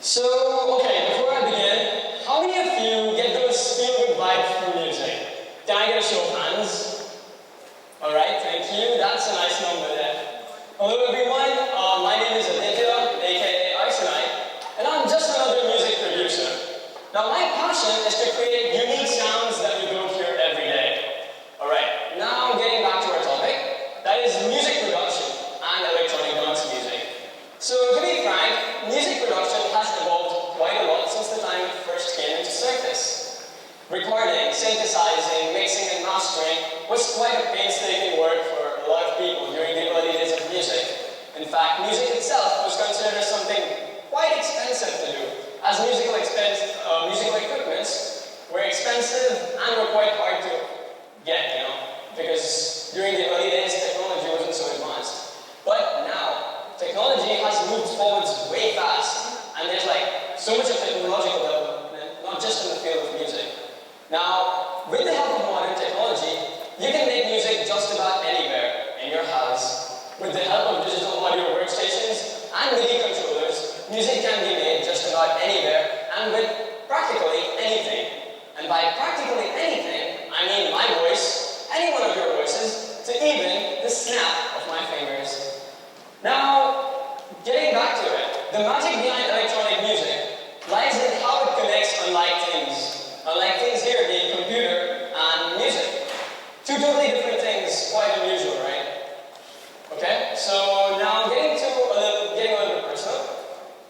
So, okay, before I begin, how many of you get those feel-good vibes from music? Can I get a show of hands? Alright, thank you. That's a nice number there. Hello everyone, my name is Aditya, aka Arsenite, and I'm just another music producer. Now my passion is to create unique sounds that we don't hear every day. Alright, now getting back to our topic, that is music production and electronic dance music. So to be frank, music production has evolved quite a lot since the time it first came into surface. Recording, synthesizing, mixing and mastering was quite a painstaking work for a lot of people during the early days of music. In fact, music itself was considered as something quite expensive to do, as musical equipments were expensive and were quite hard to get, because during the early days technology wasn't so advanced. But now, technology has moved forwards way fast, and there's so much of technological development, not just in the field of music. Now, with the help of modern technology, you can make music just about anywhere in your house. With the help of digital audio workstations and MIDI controllers, music can be made just about anywhere and with practically anything. And by practically anything, I mean my voice, any one of your voices, to even the snap of my fingers. Now, getting back to it, the magic behind electronic music lies in how it connects unlike things here being computer and music. Two totally different things, quite unusual, right? Okay, so now getting a little bit personal.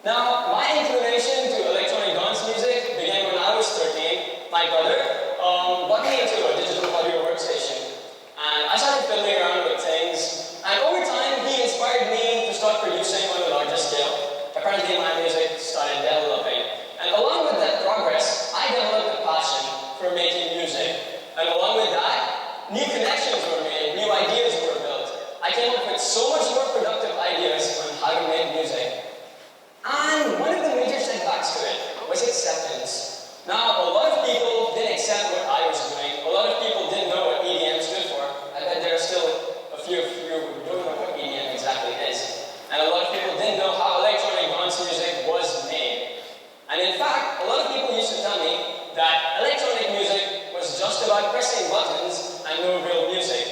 Now, my inclination to electronic dance music began when I was 13. My brother got me into a digital audio workstation, and I started fiddling around with things, and over time he inspired me to start producing on a larger scale. Apparently my music started developing, and along with that progress, I developed a passion for making music, and along with that, new connections were made, new ideas were built. I came up with so much more productive ideas on how to make music. And one of the major setbacks to it was acceptance. Now, a lot of people didn't accept what I was doing. A lot of people didn't know what EDM stood for. I bet there are still a few of you who don't know what EDM exactly is. And a lot of people didn't know how electronic dance music was made. And in fact, a lot of people used to tell me that electronic music was just about pressing buttons and no real music,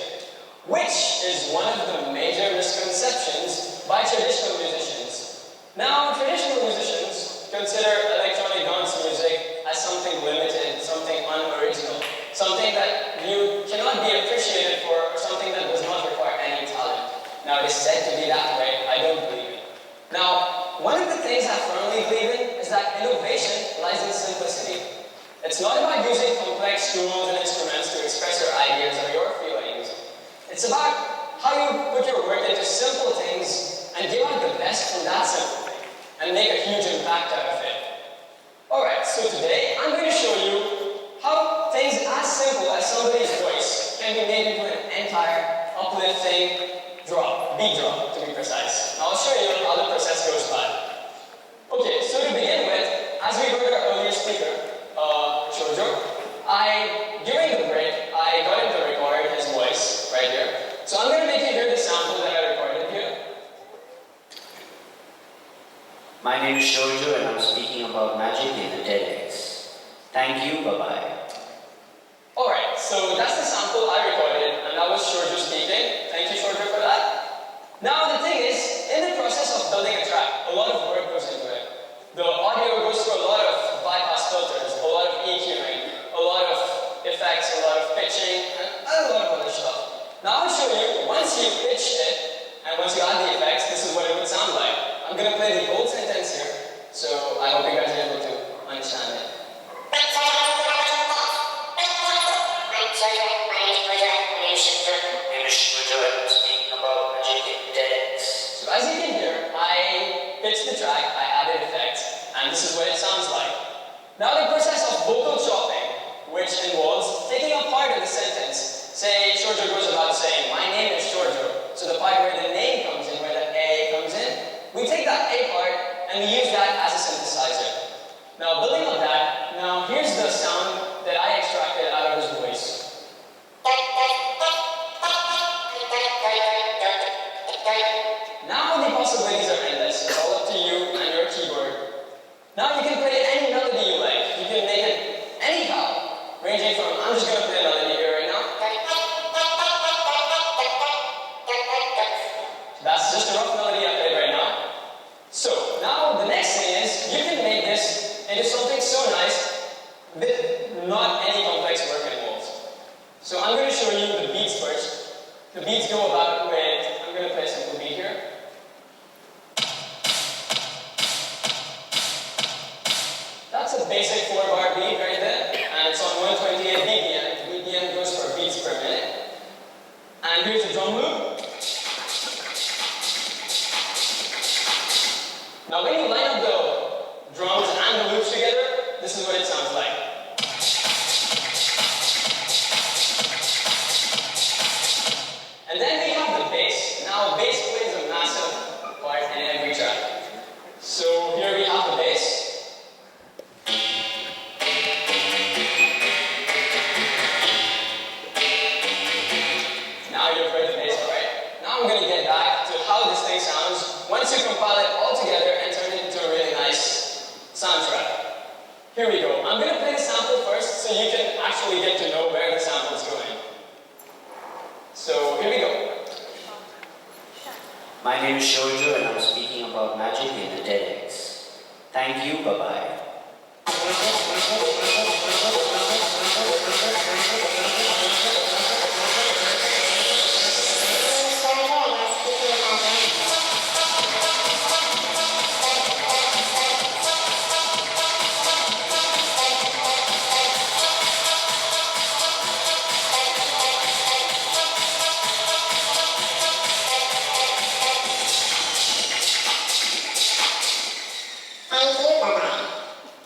which is one of the major misconceptions by traditional musicians. Now, traditional musicians consider electronic dance music as something limited, something unoriginal, something that you cannot be appreciated for, or something that does not require any talent. Now, it is said to be that way. I don't believe it. Now, one of the things I firmly believe in is that innovation lies in simplicity. It's not about using complex tools and instruments to express your ideas or your feelings. It's about how you put your work into simple things and give out the best from that simple thing and make a huge impact out of it. Alright, so today I'm going to show you how things as simple as somebody's voice can be made into an entire uplifting beat drop, to be precise. Now I'll show you how the process goes by. Okay, so to begin with, as we heard our earlier speaker, Shoujo, during the break, I got him to record his voice right here. So I'm going to make you hear the sample that I recorded here. My name is Shoujo and I'm speaking about magic in the TEDx. Thank you, bye-bye. Alright, so that's the sample I recorded, and that was Shoujo speaking. Thank you, Shoujo, for that. Now, the thing is, in the process of building a track, a lot of work goes into it. The audio goes through a lot of bypass filters, a lot of EQing, a lot of effects, a lot of pitching, and a lot of other stuff. Now, I'll show you, once you pitched it, and once you add the effects, this is what it would sound like. I'm going to play the whole sentence here, so I hope you guys are able to understand it. So as you can hear, I pitched the track, I added effects, and this is what it sounds like. Now the process of vocal chopping, which involves taking a part of the sentence. Say Shoujo goes about saying, my name is Shoujo. So the part where the name comes in, where the A comes in, we take that A part and we use that as a synthesizer. Now building on that, now here's the sound that I extracted out of his voice. Now the possibilities are endless. It's all up to you and your keyboard. So I'm going to show you the beats first. The beats go about with, I'm going to play a simple beat here. That's a basic 4-bar beat right there, and it's on 128 BPM. BPM goes for beats per minute. And here's the drum loop. Now when you line up the drums and the loops together, this is what it sounds like. And then we have the bass. Now bass plays a massive part in every track. So here we have the bass. Now you've heard the bass part. Now I'm going to get back to how this thing sounds once you compile it all together and turn it into a really nice soundtrack. Here we go. I'm going to play the sample first so you can actually get to know where the sample is going. So here we go. My name is Shoju and I'm speaking about magic in the TEDx. Thank you, bye-bye.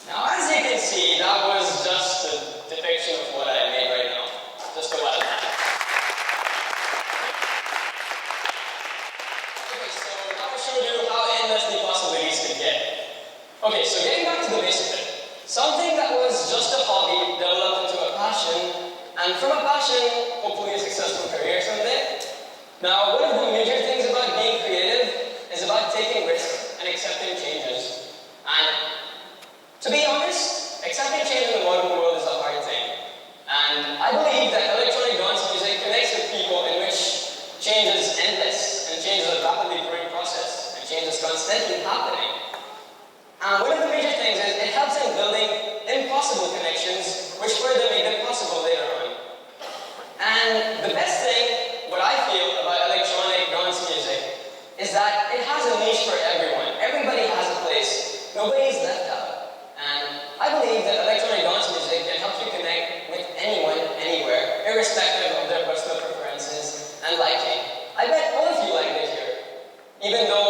Now as you can see, that was just a depiction of what I made right now. Just a while back. Okay, so now I showed you how endless the possibilities could get. Okay, so getting back to the basic bit. Something that was just a hobby developed into a passion, and from a passion, hopefully a successful career someday. Now, one of the major things about being creative is about taking risks and accepting changes. And to be honest, accepting change in the modern world is a hard thing. And I believe that electronic dance music connects with people in which change is endless, and change is a rapidly growing process, and change is constantly happening. And one of the major things is it helps in building impossible connections, which further make them possible later on. And the best thing, what I feel about electronic dance music, is that it has a niche for everyone. Everybody has a place. Nobody's left out. And I believe that electronic dance music can help you connect with anyone, anywhere, irrespective of their personal preferences and liking. I bet all of you like it here. Even though